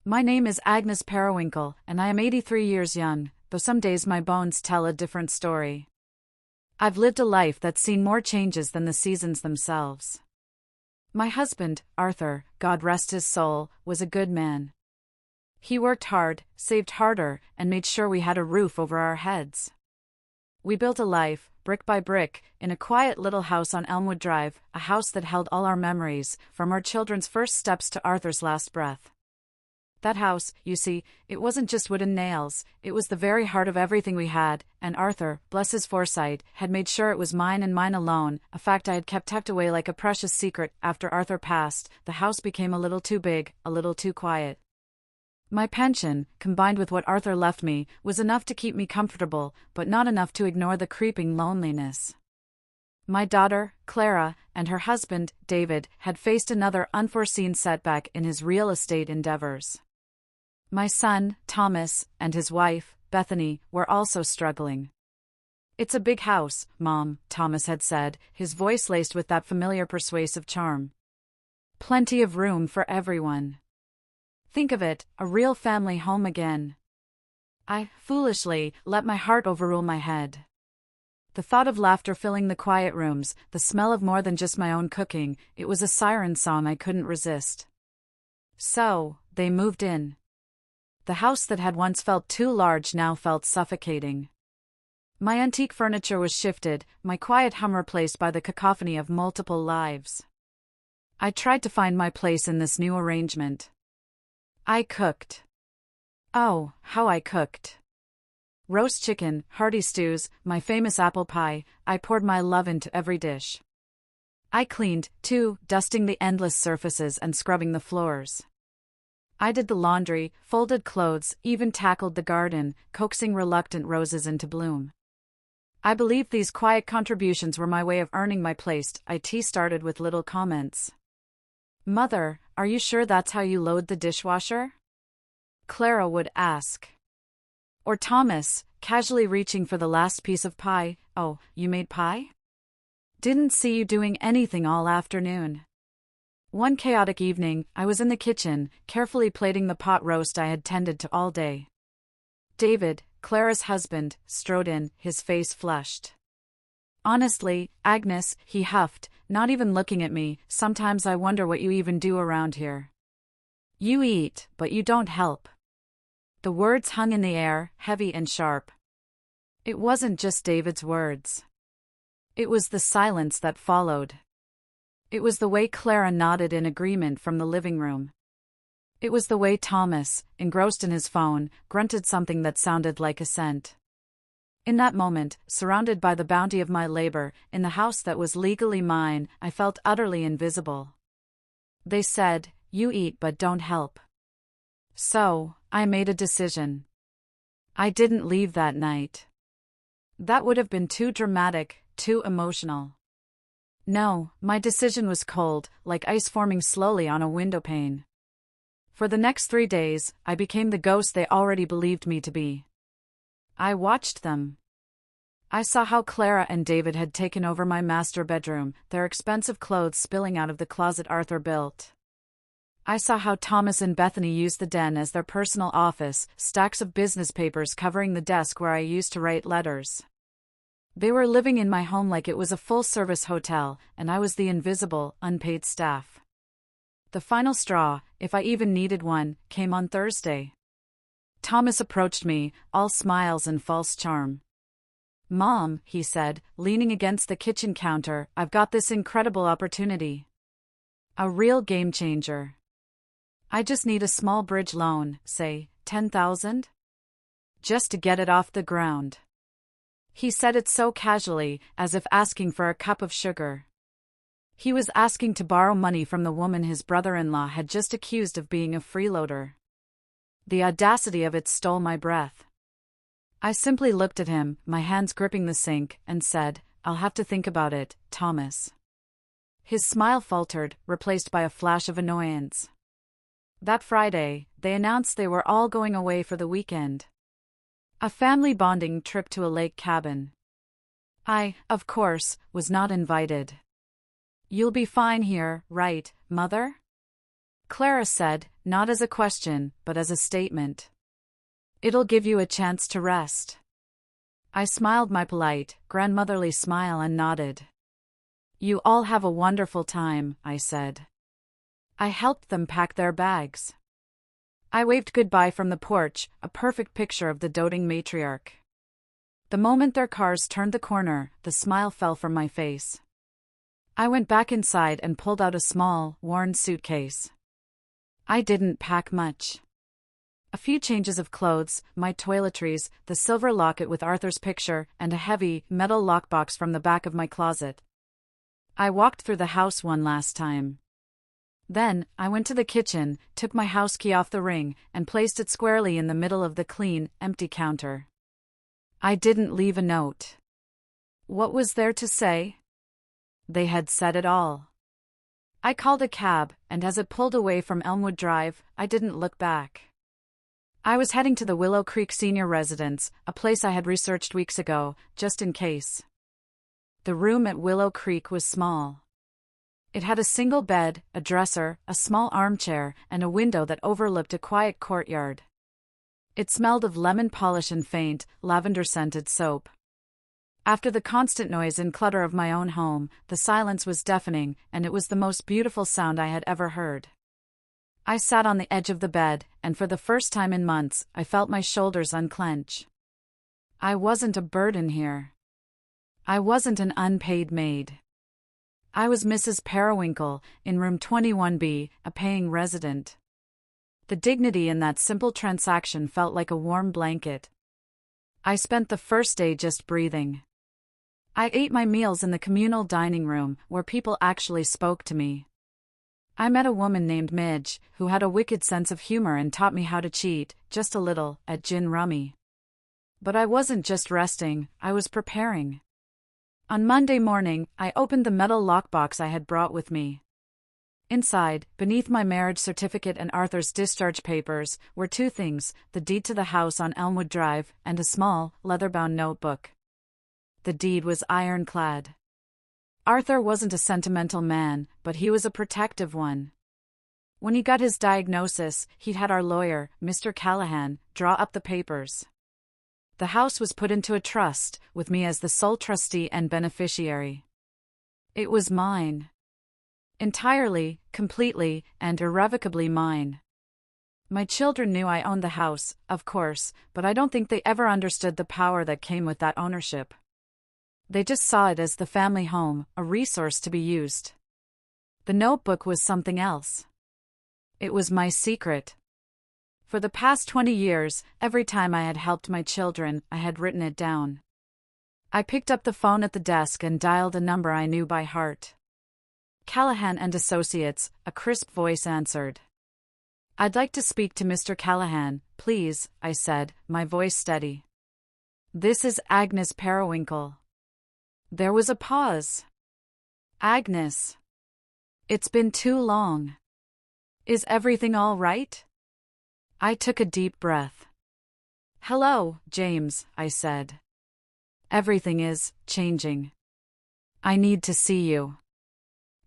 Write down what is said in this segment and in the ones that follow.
My name is Agnes Periwinkle, and I am 83 years young, though some days my bones tell a different story. I've lived a life that's seen more changes than the seasons themselves. My husband, Arthur, God rest his soul, was a good man. He worked hard, saved harder, and made sure we had a roof over our heads. We built a life, brick by brick, in a quiet little house on Elmwood Drive, a house that held all our memories, from our children's first steps to Arthur's last breath. That house, you see, it wasn't just wood and nails, it was the very heart of everything we had, and Arthur, bless his foresight, had made sure it was mine and mine alone, a fact I had kept tucked away like a precious secret. After Arthur passed, the house became a little too big, a little too quiet. My pension, combined with what Arthur left me, was enough to keep me comfortable, but not enough to ignore the creeping loneliness. My daughter, Clara, and her husband, David, had faced another unforeseen setback in his real estate endeavors. My son, Thomas, and his wife, Bethany, were also struggling. "It's a big house, Mom," Thomas had said, his voice laced with that familiar persuasive charm. "Plenty of room for everyone. Think of it, a real family home again." I, foolishly, let my heart overrule my head. The thought of laughter filling the quiet rooms, the smell of more than just my own cooking, it was a siren song I couldn't resist. So, they moved in. The house that had once felt too large now felt suffocating. My antique furniture was shifted, my quiet hum replaced by the cacophony of multiple lives. I tried to find my place in this new arrangement. I cooked. Oh, how I cooked. Roast chicken, hearty stews, my famous apple pie, I poured my love into every dish. I cleaned, too, dusting the endless surfaces and scrubbing the floors. I did the laundry, folded clothes, even tackled the garden, coaxing reluctant roses into bloom. I believed these quiet contributions were my way of earning my place. It started with little comments. "Mother, are you sure that's how you load the dishwasher?" Clara would ask. Or Thomas, casually reaching for the last piece of pie, "Oh, you made pie? Didn't see you doing anything all afternoon." One chaotic evening, I was in the kitchen, carefully plating the pot roast I had tended to all day. David, Clara's husband, strode in, his face flushed. "Honestly, Agnes," he huffed, not even looking at me, "sometimes I wonder what you even do around here. You eat, but you don't help." The words hung in the air, heavy and sharp. It wasn't just David's words. It was the silence that followed. It was the way Clara nodded in agreement from the living room. It was the way Thomas, engrossed in his phone, grunted something that sounded like assent. In that moment, surrounded by the bounty of my labor, in the house that was legally mine, I felt utterly invisible. They said, "You eat but don't help." So, I made a decision. I didn't leave that night. That would have been too dramatic, too emotional. No, my decision was cold, like ice forming slowly on a windowpane. For the next 3 days, I became the ghost they already believed me to be. I watched them. I saw how Clara and David had taken over my master bedroom, their expensive clothes spilling out of the closet Arthur built. I saw how Thomas and Bethany used the den as their personal office, stacks of business papers covering the desk where I used to write letters. They were living in my home like it was a full-service hotel, and I was the invisible, unpaid staff. The final straw, if I even needed one, came on Thursday. Thomas approached me, all smiles and false charm. "Mom," he said, leaning against the kitchen counter, "I've got this incredible opportunity. A real game-changer. I just need a small bridge loan, say, $10,000? Just to get it off the ground." He said it so casually, as if asking for a cup of sugar. He was asking to borrow money from the woman his brother-in-law had just accused of being a freeloader. The audacity of it stole my breath. I simply looked at him, my hands gripping the sink, and said, "I'll have to think about it, Thomas." His smile faltered, replaced by a flash of annoyance. That Friday, they announced they were all going away for the weekend. A family bonding trip to a lake cabin. I, of course, was not invited. "You'll be fine here, right, Mother?" Clara said, not as a question, but as a statement. It'll give you a chance to rest. I smiled my polite, grandmotherly smile and nodded. You all have a wonderful time, I said. I helped them pack their bags. I waved goodbye from the porch, a perfect picture of the doting matriarch. The moment their cars turned the corner, the smile fell from my face. I went back inside and pulled out a small, worn suitcase. I didn't pack much. A few changes of clothes, my toiletries, the silver locket with Arthur's picture, and a heavy, metal lockbox from the back of my closet. I walked through the house one last time. Then, I went to the kitchen, took my house key off the ring, and placed it squarely in the middle of the clean, empty counter. I didn't leave a note. What was there to say? They had said it all. I called a cab, and as it pulled away from Elmwood Drive, I didn't look back. I was heading to the Willow Creek Senior Residence, a place I had researched weeks ago, just in case. The room at Willow Creek was small. It had a single bed, a dresser, a small armchair, and a window that overlooked a quiet courtyard. It smelled of lemon polish and faint, lavender-scented soap. After the constant noise and clutter of my own home, the silence was deafening, and it was the most beautiful sound I had ever heard. I sat on the edge of the bed, and for the first time in months, I felt my shoulders unclench. I wasn't a burden here. I wasn't an unpaid maid. I was Mrs. Periwinkle, in room 21B, a paying resident. The dignity in that simple transaction felt like a warm blanket. I spent the first day just breathing. I ate my meals in the communal dining room, where people actually spoke to me. I met a woman named Midge, who had a wicked sense of humor and taught me how to cheat, just a little, at gin rummy. But I wasn't just resting, I was preparing. On Monday morning, I opened the metal lockbox I had brought with me. Inside, beneath my marriage certificate and Arthur's discharge papers, were two things: the deed to the house on Elmwood Drive, and a small, leather-bound notebook. The deed was ironclad. Arthur wasn't a sentimental man, but he was a protective one. When he got his diagnosis, he'd had our lawyer, Mr. Callahan, draw up the papers. The house was put into a trust, with me as the sole trustee and beneficiary. It was mine. Entirely, completely, and irrevocably mine. My children knew I owned the house, of course, but I don't think they ever understood the power that came with that ownership. They just saw it as the family home, a resource to be used. The notebook was something else. It was my secret. For the past 20 years, every time I had helped my children, I had written it down. I picked up the phone at the desk and dialed a number I knew by heart. Callahan and Associates, a crisp voice answered. I'd like to speak to Mr. Callahan, please, I said, my voice steady. This is Agnes Periwinkle. There was a pause. Agnes. It's been too long. Is everything all right? I took a deep breath. Hello, James, I said. Everything is changing. I need to see you.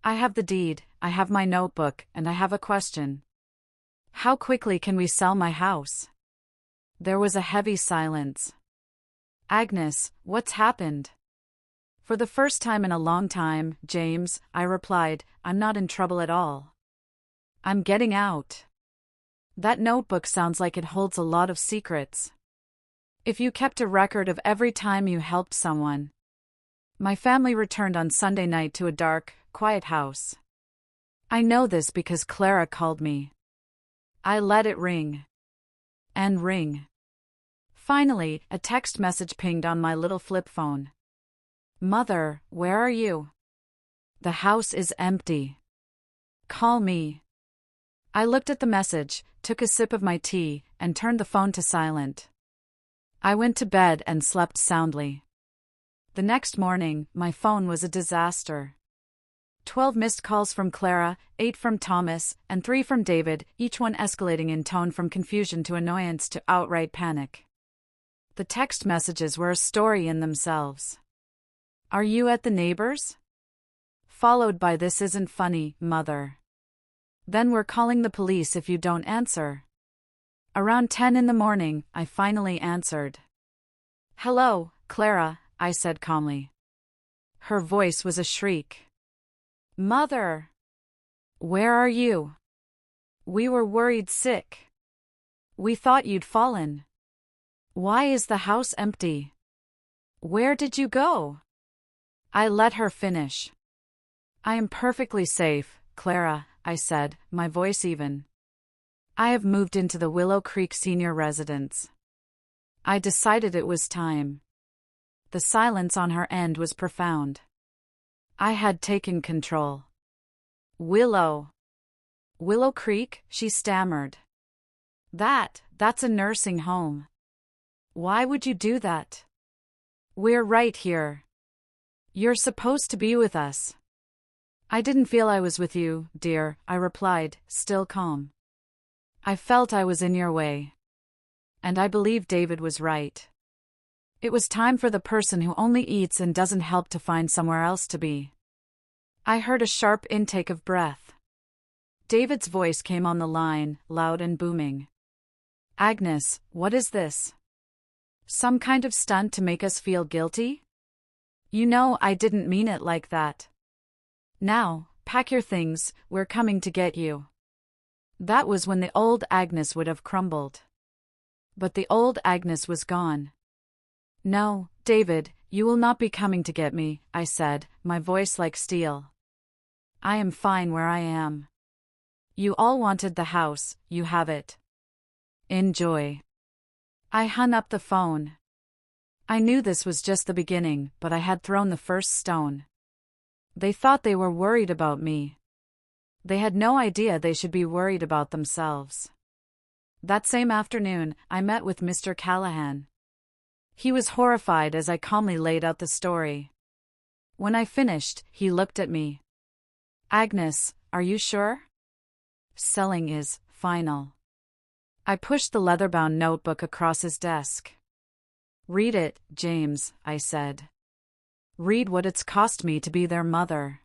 I have the deed, I have my notebook, and I have a question. How quickly can we sell my house? There was a heavy silence. Agnes, what's happened? For the first time in a long time, James, I replied, I'm not in trouble at all. I'm getting out. That notebook sounds like it holds a lot of secrets. If you kept a record of every time you helped someone. My family returned on Sunday night to a dark, quiet house. I know this because Clara called me. I let it ring. And ring. Finally, a text message pinged on my little flip phone. Mother, where are you? The house is empty. Call me. I looked at the message, took a sip of my tea, and turned the phone to silent. I went to bed and slept soundly. The next morning, my phone was a disaster. 12 missed calls from Clara, 8 from Thomas, and 3 from David, each one escalating in tone from confusion to annoyance to outright panic. The text messages were a story in themselves. Are you at the neighbors? Followed by this isn't funny, mother. Then we're calling the police if you don't answer. Around 10 in the morning, I finally answered. Hello, Clara, I said calmly. Her voice was a shriek. Mother! Where are you? We were worried sick. We thought you'd fallen. Why is the house empty? Where did you go? I let her finish. I am perfectly safe, Clara, I said, my voice even. I have moved into the Willow Creek senior residence. I decided it was time. The silence on her end was profound. I had taken control. Willow Creek, she stammered. That's a nursing home. Why would you do that? We're right here. You're supposed to be with us. I didn't feel I was with you, dear, I replied, still calm. I felt I was in your way. And I believed David was right. It was time for the person who only eats and doesn't help to find somewhere else to be. I heard a sharp intake of breath. David's voice came on the line, loud and booming. Agnes, what is this? Some kind of stunt to make us feel guilty? You know I didn't mean it like that. Now, pack your things, we're coming to get you. That was when the old Agnes would have crumbled. But the old Agnes was gone. No, David, you will not be coming to get me, I said, my voice like steel. I am fine where I am. You all wanted the house, you have it. Enjoy. I hung up the phone. I knew this was just the beginning, but I had thrown the first stone. They thought they were worried about me. They had no idea they should be worried about themselves. That same afternoon, I met with Mr. Callahan. He was horrified as I calmly laid out the story. When I finished, he looked at me. Agnes, are you sure? Selling is final. I pushed the leather-bound notebook across his desk. Read it, James, I said. Read what it's cost me to be their mother.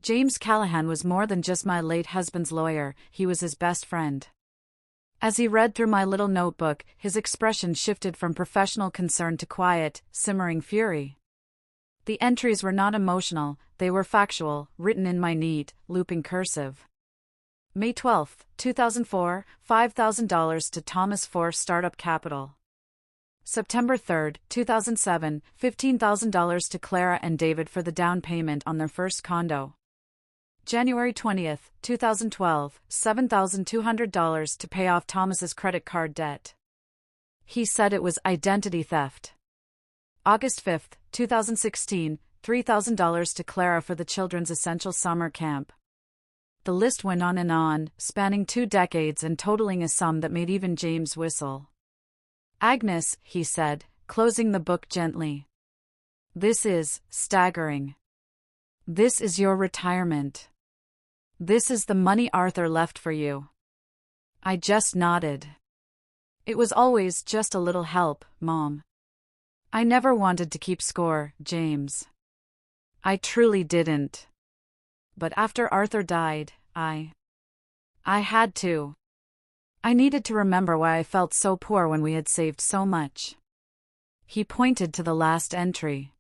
James Callahan was more than just my late husband's lawyer, he was his best friend. As he read through my little notebook, his expression shifted from professional concern to quiet, simmering fury. The entries were not emotional, they were factual, written in my neat, looping cursive. May 12, 2004, $5,000 to Thomas for Startup Capital. September 3, 2007, $15,000 to Clara and David for the down payment on their first condo. January 20, 2012, $7,200 to pay off Thomas's credit card debt. He said it was identity theft. August 5, 2016, $3,000 to Clara for the children's essential summer camp. The list went on, spanning 2 decades and totaling a sum that made even James whistle. Agnes, he said, closing the book gently. This is staggering. This is your retirement. This is the money Arthur left for you. I just nodded. It was always just a little help, Mom. I never wanted to keep score, James. I truly didn't. But after Arthur died, I had to. I needed to remember why I felt so poor when we had saved so much. He pointed to the last entry.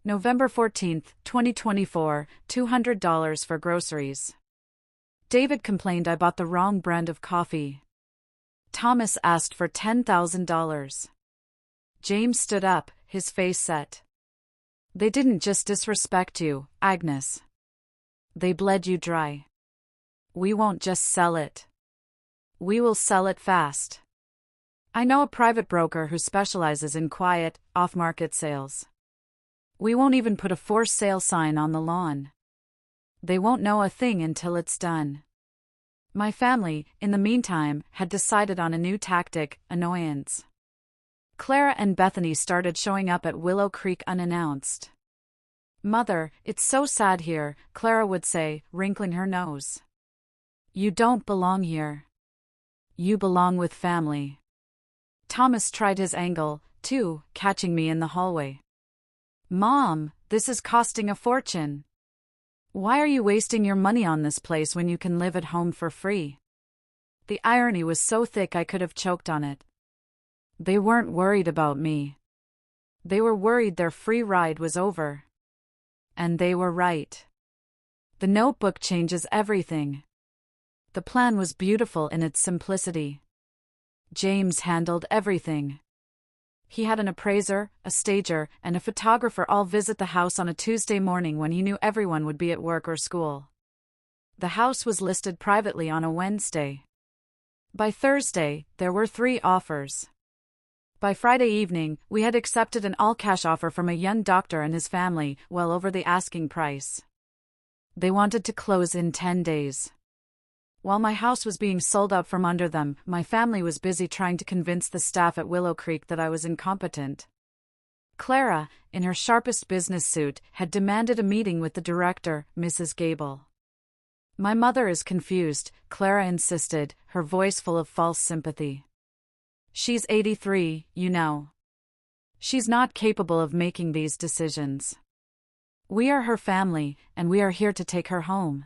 November 14, 2024, $200 for groceries. David complained I bought the wrong brand of coffee. Thomas asked for $10,000. James stood up, his face set. They didn't just disrespect you, Agnes. They bled you dry. We won't just sell it. We will sell it fast. I know a private broker who specializes in quiet, off-market sales. We won't even put a for sale sign on the lawn. They won't know a thing until it's done. My family, in the meantime, had decided on a new tactic, annoyance. Clara and Bethany started showing up at Willow Creek unannounced. Mother, it's so sad here, Clara would say, wrinkling her nose. You don't belong here. You belong with family. Thomas tried his angle, too, catching me in the hallway. Mom, this is costing a fortune. Why are you wasting your money on this place when you can live at home for free? The irony was so thick I could have choked on it. They weren't worried about me. They were worried their free ride was over. And they were right. The notebook changes everything. The plan was beautiful in its simplicity. James handled everything. He had an appraiser, a stager, and a photographer all visit the house on a Tuesday morning when he knew everyone would be at work or school. The house was listed privately on a Wednesday. By Thursday, there were 3 offers. By Friday evening, we had accepted an all-cash offer from a young doctor and his family, well over the asking price. They wanted to close in 10 days. While my house was being sold out from under them, my family was busy trying to convince the staff at Willow Creek that I was incompetent. Clara, in her sharpest business suit, had demanded a meeting with the director, Mrs. Gable. My mother is confused, Clara insisted, her voice full of false sympathy. She's 83, you know. She's not capable of making these decisions. We are her family, and we are here to take her home.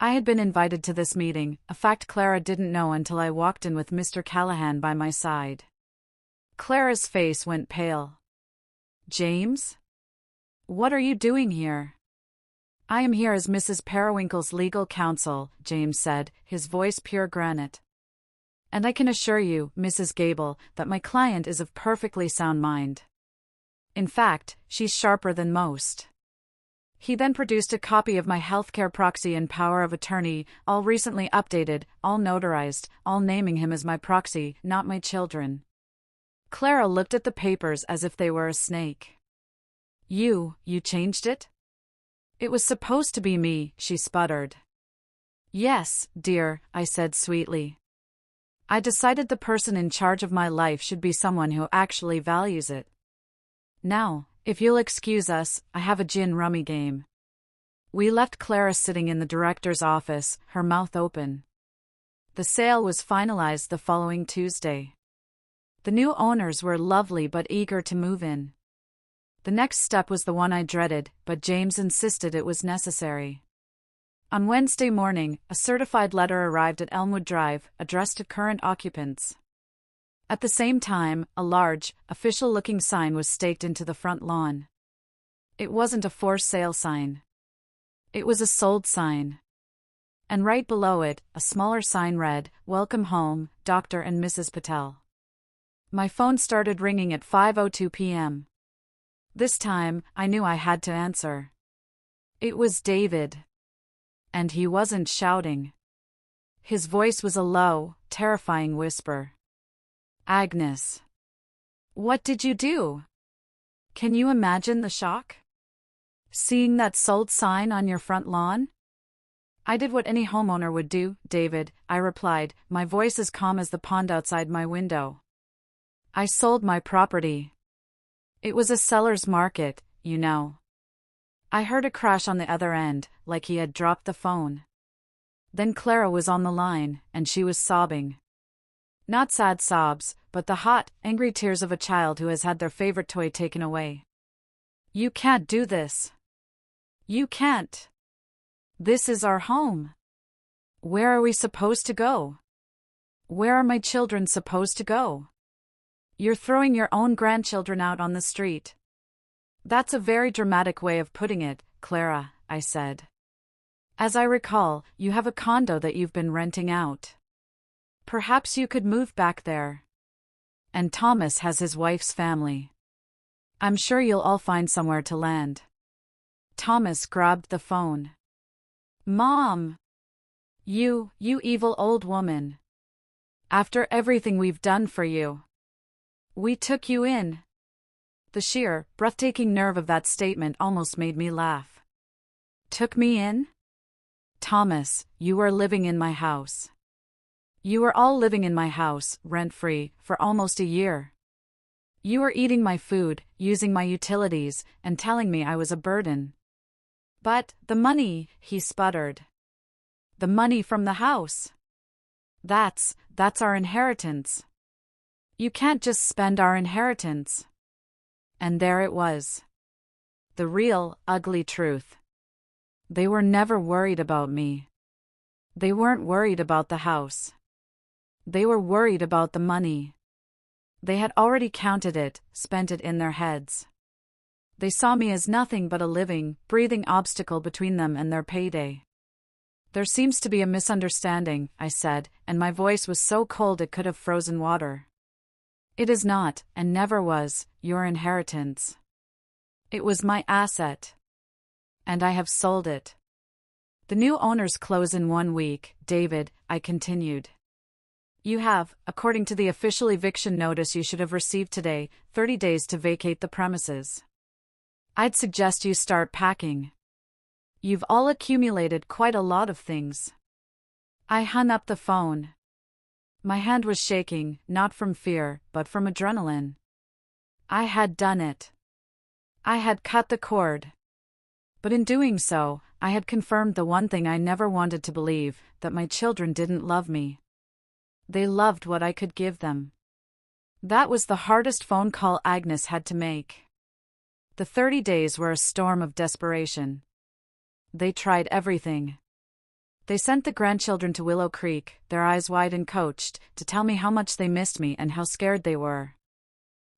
I had been invited to this meeting, a fact Clara didn't know until I walked in with Mr. Callahan by my side. Clara's face went pale. James? What are you doing here? I am here as Mrs. Periwinkle's legal counsel, James said, his voice pure granite. And I can assure you, Mrs. Gable, that my client is of perfectly sound mind. In fact, she's sharper than most. He then produced a copy of my healthcare proxy and power of attorney, all recently updated, all notarized, all naming him as my proxy, not my children. Clara looked at the papers as if they were a snake. You changed it? It was supposed to be me, she sputtered. Yes, dear, I said sweetly. I decided the person in charge of my life should be someone who actually values it. Now, if you'll excuse us, I have a gin rummy game. We left Clara sitting in the director's office, her mouth open. The sale was finalized the following Tuesday. The new owners were lovely but eager to move in. The next step was the one I dreaded, but James insisted it was necessary. On Wednesday morning, a certified letter arrived at Elmwood Drive, addressed to current occupants. At the same time, a large, official-looking sign was staked into the front lawn. It wasn't a for sale sign. It was a sold sign. And right below it, a smaller sign read, "Welcome home, Dr. and Mrs. Patel." My phone started ringing at 5:02 p.m. This time, I knew I had to answer. It was David. And he wasn't shouting. His voice was a low, terrifying whisper. Agnes. What did you do? Can you imagine the shock? Seeing that sold sign on your front lawn? I did what any homeowner would do, David, I replied, my voice as calm as the pond outside my window. I sold my property. It was a seller's market, you know. I heard a crash on the other end, like he had dropped the phone. Then Clara was on the line, and she was sobbing. Not sad sobs, but the hot, angry tears of a child who has had their favorite toy taken away. You can't do this. You can't. This is our home. Where are we supposed to go? Where are my children supposed to go? You're throwing your own grandchildren out on the street. That's a very dramatic way of putting it, Clara, I said. As I recall, you have a condo that you've been renting out. Perhaps you could move back there. And Thomas has his wife's family. I'm sure you'll all find somewhere to land. Thomas grabbed the phone. Mom! You evil old woman. After everything we've done for you. We took you in. The sheer, breathtaking nerve of that statement almost made me laugh. Took me in? Thomas, you were living in my house. You were all living in my house, rent-free, for almost a year. You were eating my food, using my utilities, and telling me I was a burden. But, the money, he sputtered. The money from the house. That's our inheritance. You can't just spend our inheritance. And there it was. The real, ugly truth. They were never worried about me. They weren't worried about the house. They were worried about the money. They had already counted it, spent it in their heads. They saw me as nothing but a living, breathing obstacle between them and their payday. There seems to be a misunderstanding, I said, and my voice was so cold it could have frozen water. It is not, and never was, your inheritance. It was my asset. And I have sold it. The new owners close in 1 week, David, I continued. You have, according to the official eviction notice you should have received today, 30 days to vacate the premises. I'd suggest you start packing. You've all accumulated quite a lot of things. I hung up the phone. My hand was shaking, not from fear, but from adrenaline. I had done it. I had cut the cord. But in doing so, I had confirmed the one thing I never wanted to believe, that my children didn't love me. They loved what I could give them. That was the hardest phone call Agnes had to make. The 30 days were a storm of desperation. They tried everything. They sent the grandchildren to Willow Creek, their eyes wide and coached, to tell me how much they missed me and how scared they were.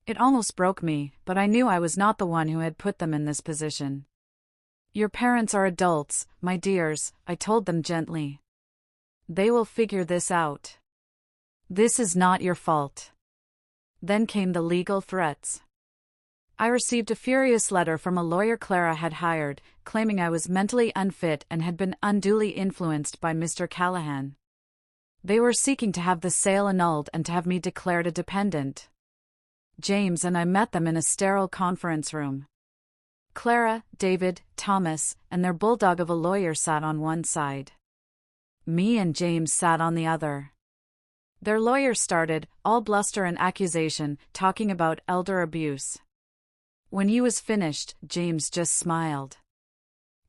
It almost broke me, but I knew I was not the one who had put them in this position. Your parents are adults, my dears, I told them gently. They will figure this out. This is not your fault. Then came the legal threats. I received a furious letter from a lawyer Clara had hired, claiming I was mentally unfit and had been unduly influenced by Mr. Callahan. They were seeking to have the sale annulled and to have me declared a dependent. James and I met them in a sterile conference room. Clara, David, Thomas, and their bulldog of a lawyer sat on one side. Me and James sat on the other. Their lawyer started, all bluster and accusation, talking about elder abuse. When he was finished, James just smiled.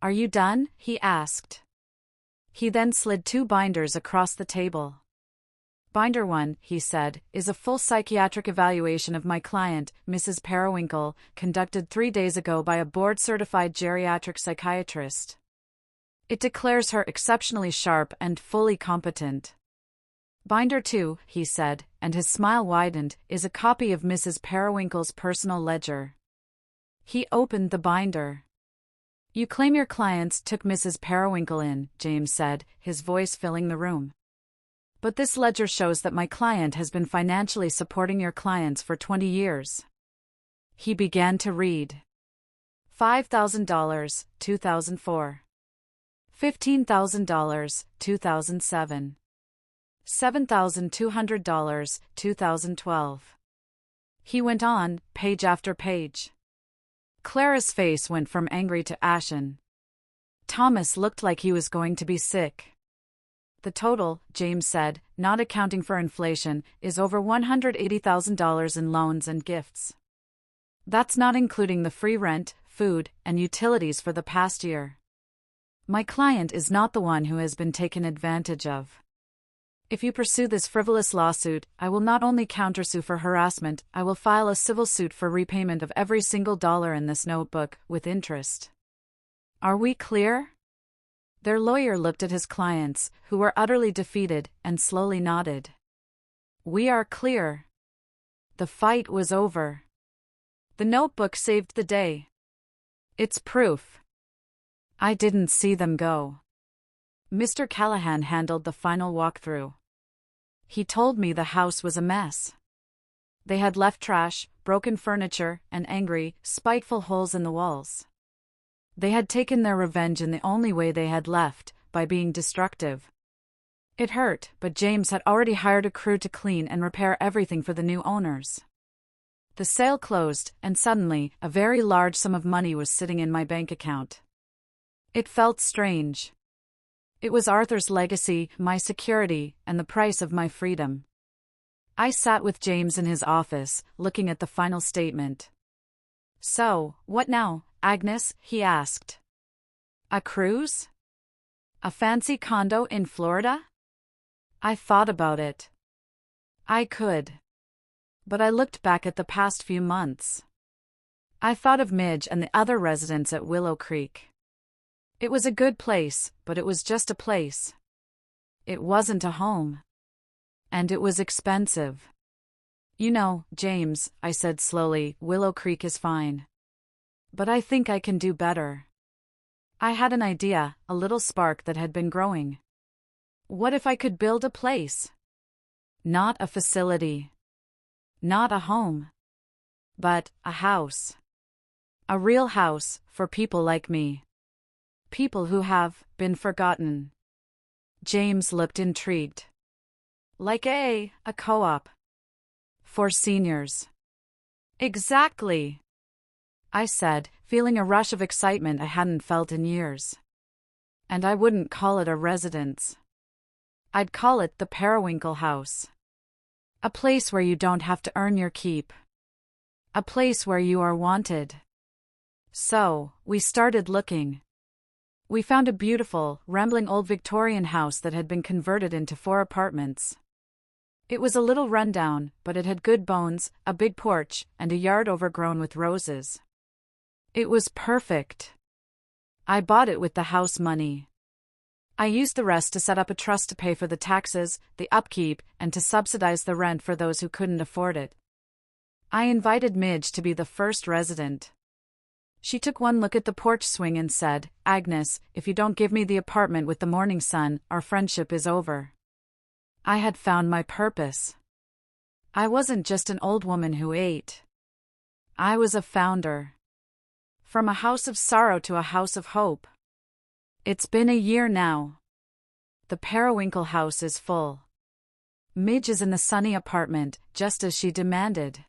Are you done? He asked. He then slid 2 binders across the table. Binder 1, he said, is a full psychiatric evaluation of my client, Mrs. Periwinkle, conducted 3 days ago by a board-certified geriatric psychiatrist. It declares her exceptionally sharp and fully competent. Binder 2, he said, and his smile widened, is a copy of Mrs. Periwinkle's personal ledger. He opened the binder. You claim your clients took Mrs. Periwinkle in, James said, his voice filling the room. But this ledger shows that my client has been financially supporting your clients for 20 years. He began to read. $5,000, 2004. $15,000, 2007. $7,200, 2012. He went on, page after page. Clara's face went from angry to ashen. Thomas looked like he was going to be sick. The total, James said, not accounting for inflation, is over $180,000 in loans and gifts. That's not including the free rent, food, and utilities for the past year. My client is not the one who has been taken advantage of. If you pursue this frivolous lawsuit, I will not only countersue for harassment, I will file a civil suit for repayment of every single dollar in this notebook, with interest. Are we clear? Their lawyer looked at his clients, who were utterly defeated, and slowly nodded. We are clear. The fight was over. The notebook saved the day. It's proof. I didn't see them go. Mr. Callahan handled the final walkthrough. He told me the house was a mess. They had left trash, broken furniture, and angry, spiteful holes in the walls. They had taken their revenge in the only way they had left, by being destructive. It hurt, but James had already hired a crew to clean and repair everything for the new owners. The sale closed, and suddenly, a very large sum of money was sitting in my bank account. It felt strange. It was Arthur's legacy, my security, and the price of my freedom. I sat with James in his office, looking at the final statement. So, what now, Agnes? He asked. A cruise? A fancy condo in Florida? I thought about it. I could. But I looked back at the past few months. I thought of Midge and the other residents at Willow Creek. It was a good place, but it was just a place. It wasn't a home. And it was expensive. You know, James, I said slowly, Willow Creek is fine. But I think I can do better. I had an idea, a little spark that had been growing. What if I could build a place? Not a facility. Not a home. But a house. A real house, for people like me. People who have been forgotten. James looked intrigued. Like a co-op. For seniors. Exactly. I said, feeling a rush of excitement I hadn't felt in years. And I wouldn't call it a residence. I'd call it the Periwinkle House. A place where you don't have to earn your keep. A place where you are wanted. So, we started looking. We found a beautiful, rambling old Victorian house that had been converted into 4 apartments. It was a little rundown, but it had good bones, a big porch, and a yard overgrown with roses. It was perfect. I bought it with the house money. I used the rest to set up a trust to pay for the taxes, the upkeep, and to subsidize the rent for those who couldn't afford it. I invited Midge to be the first resident. She took one look at the porch swing and said, Agnes, if you don't give me the apartment with the morning sun, our friendship is over. I had found my purpose. I wasn't just an old woman who ate. I was a founder. From a house of sorrow to a house of hope. It's been a year now. The Periwinkle house is full. Midge is in the sunny apartment, just as she demanded.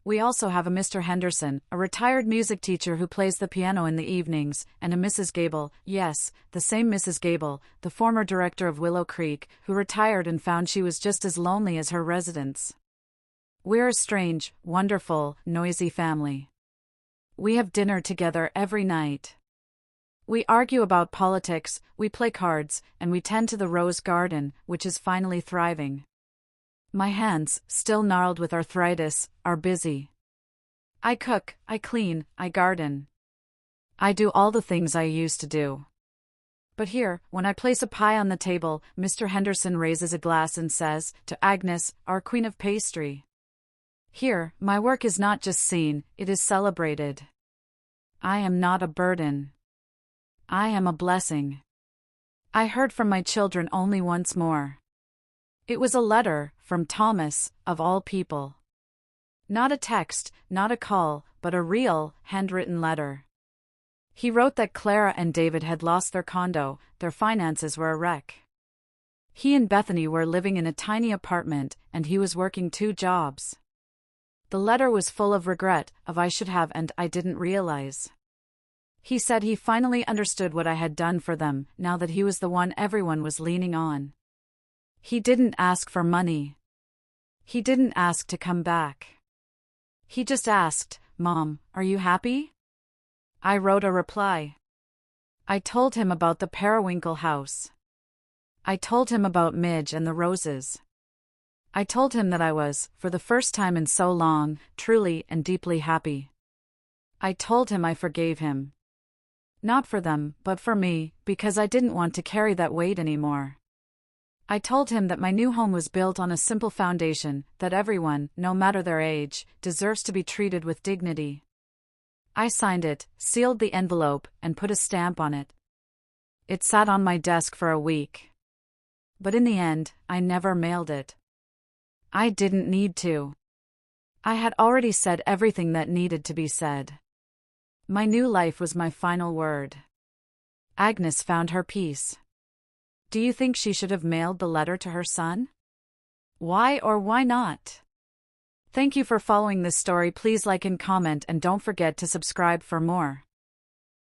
We also have a Mr. Henderson, a retired music teacher who plays the piano in the evenings, and a Mrs. Gable, yes, the same Mrs. Gable, the former director of Willow Creek, who retired and found she was just as lonely as her residents. We're a strange, wonderful, noisy family. We have dinner together every night. We argue about politics, we play cards, and we tend to the rose garden, which is finally thriving. My hands, still gnarled with arthritis, are busy. I cook, I clean, I garden. I do all the things I used to do. But here, when I place a pie on the table, Mr. Henderson raises a glass and says, to Agnes, our queen of pastry. Here, my work is not just seen, it is celebrated. I am not a burden. I am a blessing. I heard from my children only once more. It was a letter, from Thomas, of all people. Not a text, not a call, but a real, handwritten letter. He wrote that Clara and David had lost their condo, their finances were a wreck. He and Bethany were living in a tiny apartment, and he was working 2 jobs. The letter was full of regret, of I should have and I didn't realize. He said he finally understood what I had done for them, now that he was the one everyone was leaning on. He didn't ask for money. He didn't ask to come back. He just asked, Mom, are you happy? I wrote a reply. I told him about the Periwinkle house. I told him about Midge and the roses. I told him that I was, for the first time in so long, truly and deeply happy. I told him I forgave him. Not for them, but for me, because I didn't want to carry that weight anymore. I told him that my new home was built on a simple foundation, that everyone, no matter their age, deserves to be treated with dignity. I signed it, sealed the envelope, and put a stamp on it. It sat on my desk for a week. But in the end, I never mailed it. I didn't need to. I had already said everything that needed to be said. My new life was my final word. Agnes found her peace. Do you think she should have mailed the letter to her son? Why or why not? Thank you for following this story. Please like and comment and don't forget to subscribe for more.